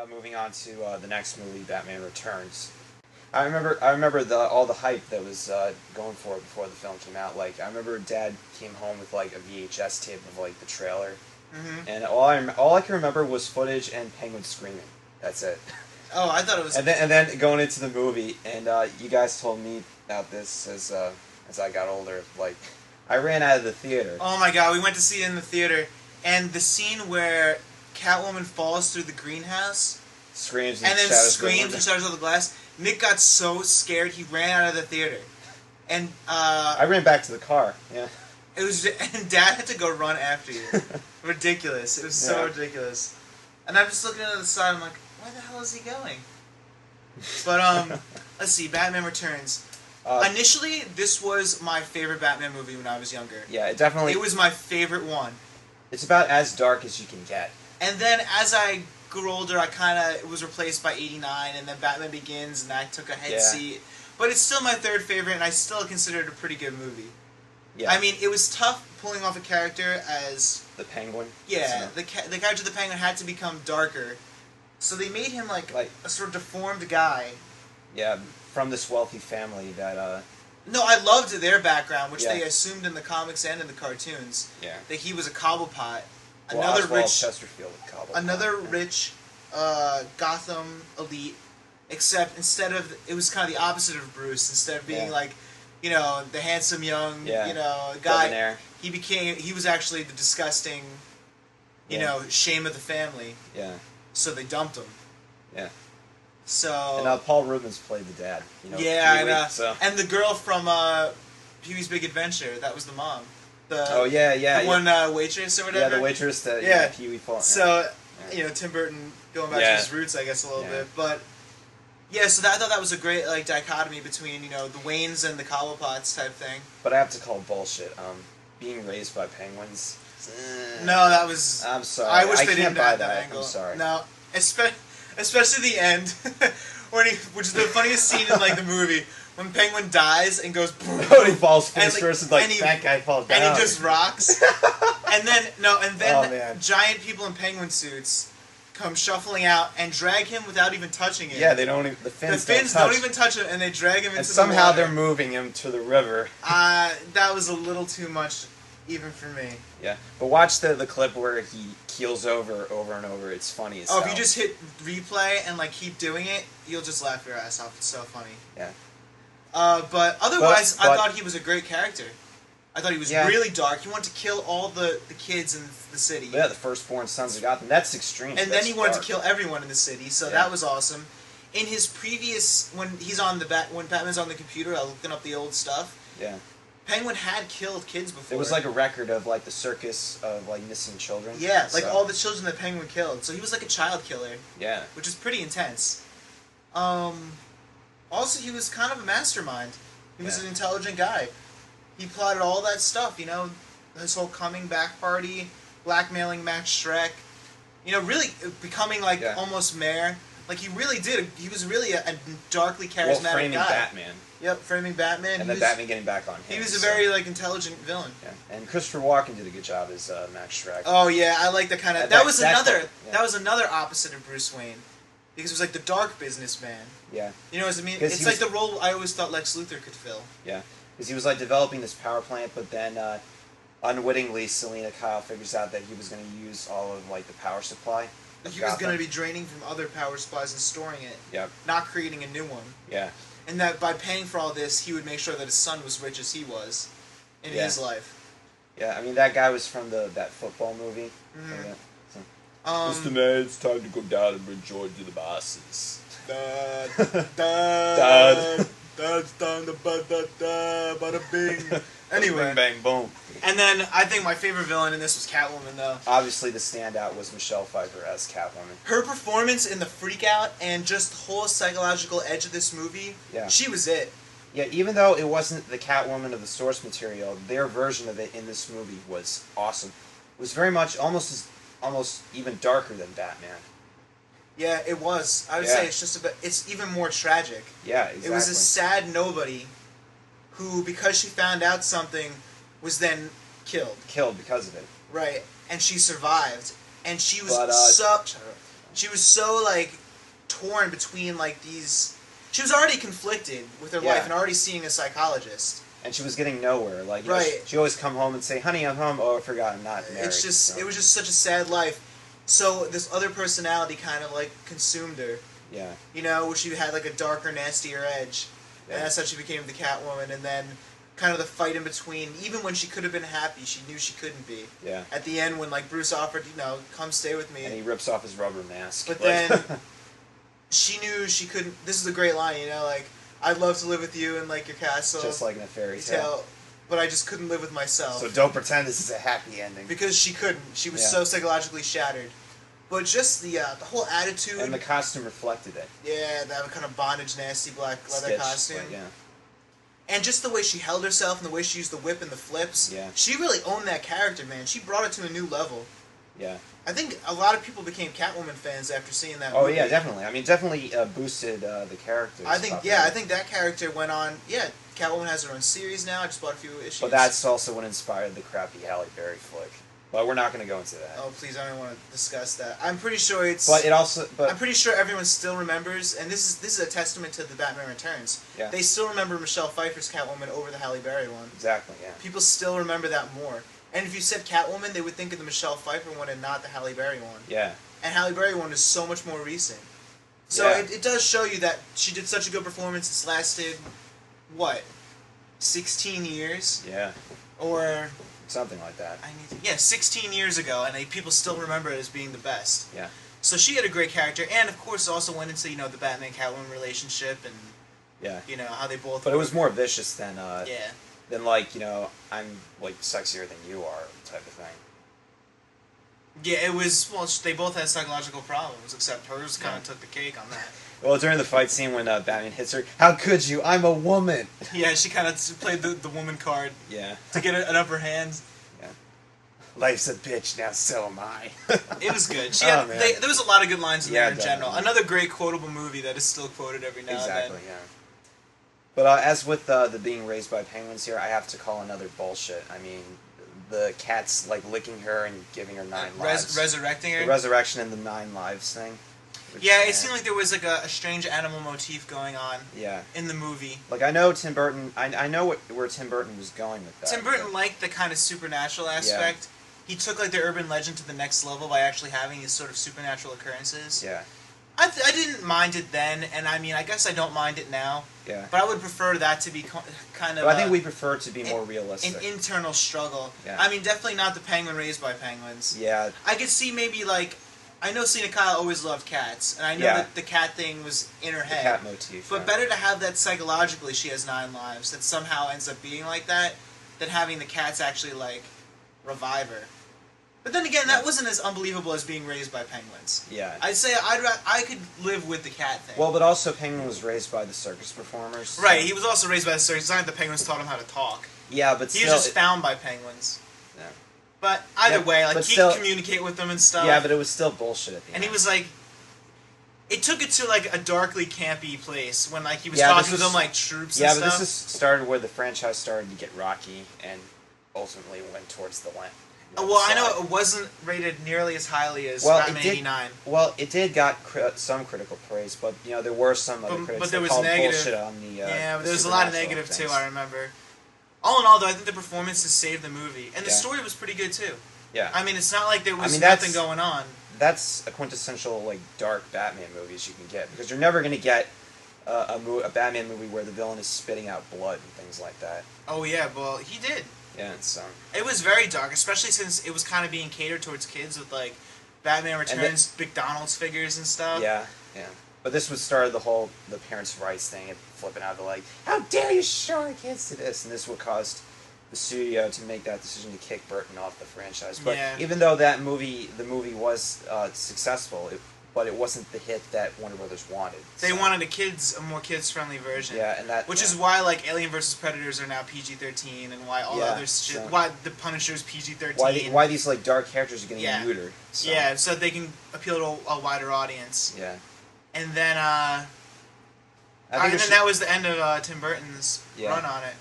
moving on to the next movie, Batman Returns. I remember all the hype that was going for it before the film came out. Like, I remember Dad came home with like a VHS tape of like the trailer, and all I can remember was footage and Penguin screaming. That's it. Oh, I thought it was. And then going into the movie, and you guys told me about this as I got older. Like, I ran out of the theater. Oh my god, we went to see it in the theater, and the scene where Catwoman falls through the greenhouse, Screams and then screams and shatters all the glass. Nick got so scared he ran out of the theater, and I ran back to the car. Yeah. It was, and Dad had to go run after you. Ridiculous. It was so ridiculous. And I'm just looking at the side. I'm like, where the hell is he going? But let's see. Batman Returns. Initially, this was my favorite Batman movie when I was younger. Yeah, it definitely. It was my favorite one. It's about as dark as you can get. And then as I grew older, I kind of was replaced by '89, and then Batman Begins, and I took a head seat. But it's still my third favorite, and I still consider it a pretty good movie. Yeah. I mean, it was tough pulling off a character as the Penguin. Yeah, the character of the Penguin had to become darker, so they made him like a sort of deformed guy. Yeah, from this wealthy family that. No, I loved their background, which they assumed in the comics and in the cartoons. Yeah. That he was a cobblepot. Another rich Chesterfield cobblepot. Another rich Gotham elite, except instead of it was kind of the opposite of Bruce. Instead of being like, you know, the handsome young, you know, guy, Debonair. he was actually the disgusting, you know, shame of the family. Yeah. So they dumped him. Yeah. So. And now Paul Rubens played the dad. You know, yeah, so. And the girl from Pee-wee's Big Adventure, that was the mom. The one waitress or whatever. Yeah, the waitress that Pee-wee fought. So, you know, Tim Burton going back to his roots, I guess, a little bit, but. Yeah, so I thought that was a great like dichotomy between, you know, the Waynes and the Cobblepots type thing. But I have to call bullshit. Being raised by penguins. No, that was. I'm sorry. I wish they didn't buy that angle. I'm sorry. No, especially the end, which is the funniest scene in like the movie when Penguin dies and goes. Oh, he falls face first, and that guy falls down, and he just rocks. and then giant people in penguin suits come shuffling out and drag him without even touching him. Yeah, they don't even. The fins don't even touch him, and they drag him into the water. And somehow they're moving him to the river. That was a little too much, even for me. Yeah, but watch the clip where he keels over and over. It's funny as hell. If you just hit replay and like keep doing it, you'll just laugh your ass off. It's so funny. Yeah. But otherwise, I thought he was a great character. I thought he was really dark. He wanted to kill all the kids in the city. Yeah, the firstborn sons of Gotham. That's extreme. And then he wanted to kill everyone in the city, so that was awesome. In his previous, when Batman's on the computer, looking up the old stuff. Yeah. Penguin had killed kids before. It was like a record of like the circus of like missing children. Yeah, like all the children that Penguin killed. So he was like a child killer. Yeah. Which is pretty intense. Also, he was kind of a mastermind. He was an intelligent guy. He plotted all that stuff, you know, this whole coming back party, blackmailing Max Schreck, you know, really becoming like almost mayor. Like he really did. He was really a darkly charismatic framing guy. Batman. Yep, framing Batman. And then Batman getting back on him. He was a very like intelligent villain. Yeah, and Christopher Walken did a good job as Max Schreck. Oh yeah, I like the kind of that was another opposite of Bruce Wayne, because it was like the dark businessman. Yeah. You know what I mean? It's like the role I always thought Lex Luthor could fill. Yeah. Because he was like developing this power plant, but then unwittingly, Selina Kyle figures out that he was going to use all of like the power supply. He was going to be draining from other power supplies and storing it. Yep. Not creating a new one. Yeah. And that by paying for all this, he would make sure that his son was rich as he was in his life. Yeah, I mean that guy was from that football movie. Mm-hmm. Mr. Man, it's time to go down and bring joy to the masses. Dad. That's down the bada bing. Anyway. Bing, bang, boom. And then I think my favorite villain in this was Catwoman, though. Obviously, the standout was Michelle Pfeiffer as Catwoman. Her performance in the freak out and just the whole psychological edge of this movie, she was it. Yeah, even though it wasn't the Catwoman of the source material, their version of it in this movie was awesome. It was very much almost even darker than Batman. Yeah, it was. I would say it's even more tragic. Yeah, exactly. It was a sad nobody who, because she found out something, was then killed. Killed because of it. Right, and she survived, and she was She was so like torn between like these. She was already conflicted with her life and already seeing a psychologist. And she was getting nowhere. Like, you right. know, she always come home and say, "Honey, I'm home." Oh, I forgot, I'm not married. It's just, it was just such a sad life. So this other personality kind of like consumed her. Yeah. You know, where she had like a darker, nastier edge, and that's how she became the Catwoman. And then, kind of the fight in between. Even when she could have been happy, she knew she couldn't be. Yeah. At the end, when like Bruce offered, you know, come stay with me, and he rips off his rubber mask. but then she knew she couldn't. This is a great line, you know, like, I'd love to live with you in like your castle, just like in a fairy tale. But I just couldn't live with myself. So don't pretend this is a happy ending. Because she couldn't. She was so psychologically shattered. But just the whole attitude. And the costume reflected it. Yeah, that kind of bondage, nasty black leather costume. Like, yeah. And just the way she held herself and the way she used the whip and the flips. Yeah. She really owned that character, man. She brought it to a new level. Yeah. I think a lot of people became Catwoman fans after seeing that movie. movie. Yeah, definitely. I mean, definitely boosted the characters. I think that character went on. Yeah, Catwoman has her own series now. I just bought a few issues. But that's also what inspired the crappy Halle Berry flick. But we're not going to go into that. Oh, please! I don't want to discuss that. I'm pretty sure it's. But it also. But I'm pretty sure everyone still remembers, and this is a testament to the Batman Returns. Yeah. They still remember Michelle Pfeiffer's Catwoman over the Halle Berry one. Exactly. Yeah. People still remember that more. And if you said Catwoman, they would think of the Michelle Pfeiffer one and not the Halle Berry one. Yeah. And Halle Berry one is so much more recent. So it does show you that she did such a good performance. It's lasted, what, 16 years? Yeah. Or something like that. 16 years ago, and people still remember it as being the best. Yeah. So she had a great character, and of course also went into the Batman Catwoman relationship and how they both. But it was more vicious than yeah. Than like I'm like sexier than you are type of thing. Yeah, it was. Well, they both had psychological problems, except hers kind of took the cake on that. Well, during the fight scene when Batman hits her, how could you? I'm a woman. Yeah, she kind of played the woman card. Yeah. To get an upper hand. Yeah. Life's a bitch, now so am I. It was good. There was a lot of good lines in there in general. Definitely. Another great quotable movie that is still quoted every now and then. Exactly, yeah. But as with the being raised by penguins here, I have to call another bullshit. I mean, the cat's like licking her and giving her 9 lives. Resurrecting her? The resurrection and the 9 lives thing. Yeah, it seemed like there was like a strange animal motif going on in the movie. Like, I know Tim Burton, I know where Tim Burton was going with that. Tim Burton liked the kind of supernatural aspect. Yeah. He took like the urban legend to the next level by actually having these sort of supernatural occurrences. Yeah. I didn't mind it then, and I mean, I guess I don't mind it now. Yeah. But I would prefer that to be kind of. But I think we prefer it to be more realistic. An internal struggle. Yeah. I mean, definitely not the penguin raised by penguins. Yeah. I could see maybe like, I know Selena Kyle always loved cats, and I know that the cat thing was in her head. The cat motif. But better to have that psychologically. She has 9 lives. That somehow ends up being like that, than having the cats actually like revive her. But then again, that wasn't as unbelievable as being raised by penguins. Yeah. I'd say I could live with the cat thing. Well, but also Penguin was raised by the circus performers. So. Right, he was also raised by the circus. It's not like the penguins taught him how to talk. Yeah, but he was just found by penguins. Yeah. But either way, like, he could communicate with them and stuff. Yeah, but it was still bullshit at the end. And he was like... It took it to, like, a darkly campy place when, like, he was talking to them like troops and stuff. Yeah, but this started where the franchise started to get rocky and ultimately went towards the land. Well, I know it wasn't rated nearly as highly as Batman 89. Well, it did got some critical praise, but there were some other critics that called negative bullshit on the. Yeah, but there was a lot of negative too. I remember. All in all, though, I think the performances saved the movie, and the story was pretty good too. Yeah. I mean, it's not like there was nothing going on. That's a quintessential like dark Batman movies you can get, because you're never going to get a Batman movie where the villain is spitting out blood and things like that. Oh yeah, well he did. Yeah, it's it was very dark, especially since it was kind of being catered towards kids with like Batman Returns, McDonald's figures and stuff. Yeah, yeah. But this started the parents' rights thing, and flipping out. They're like, "How dare you show our kids to this?" And this what caused the studio to make that decision to kick Burton off the franchise. But even though the movie was successful, but it wasn't the hit that Warner Brothers wanted. They wanted a more kids-friendly version. Yeah, and which is why like Alien vs. Predators are now PG-13, and why all the other shit. Why the Punisher's PG-13. Why these like dark characters are getting neutered. So. Yeah, so they can appeal to a wider audience. Yeah. And then that was the end of Tim Burton's run on it.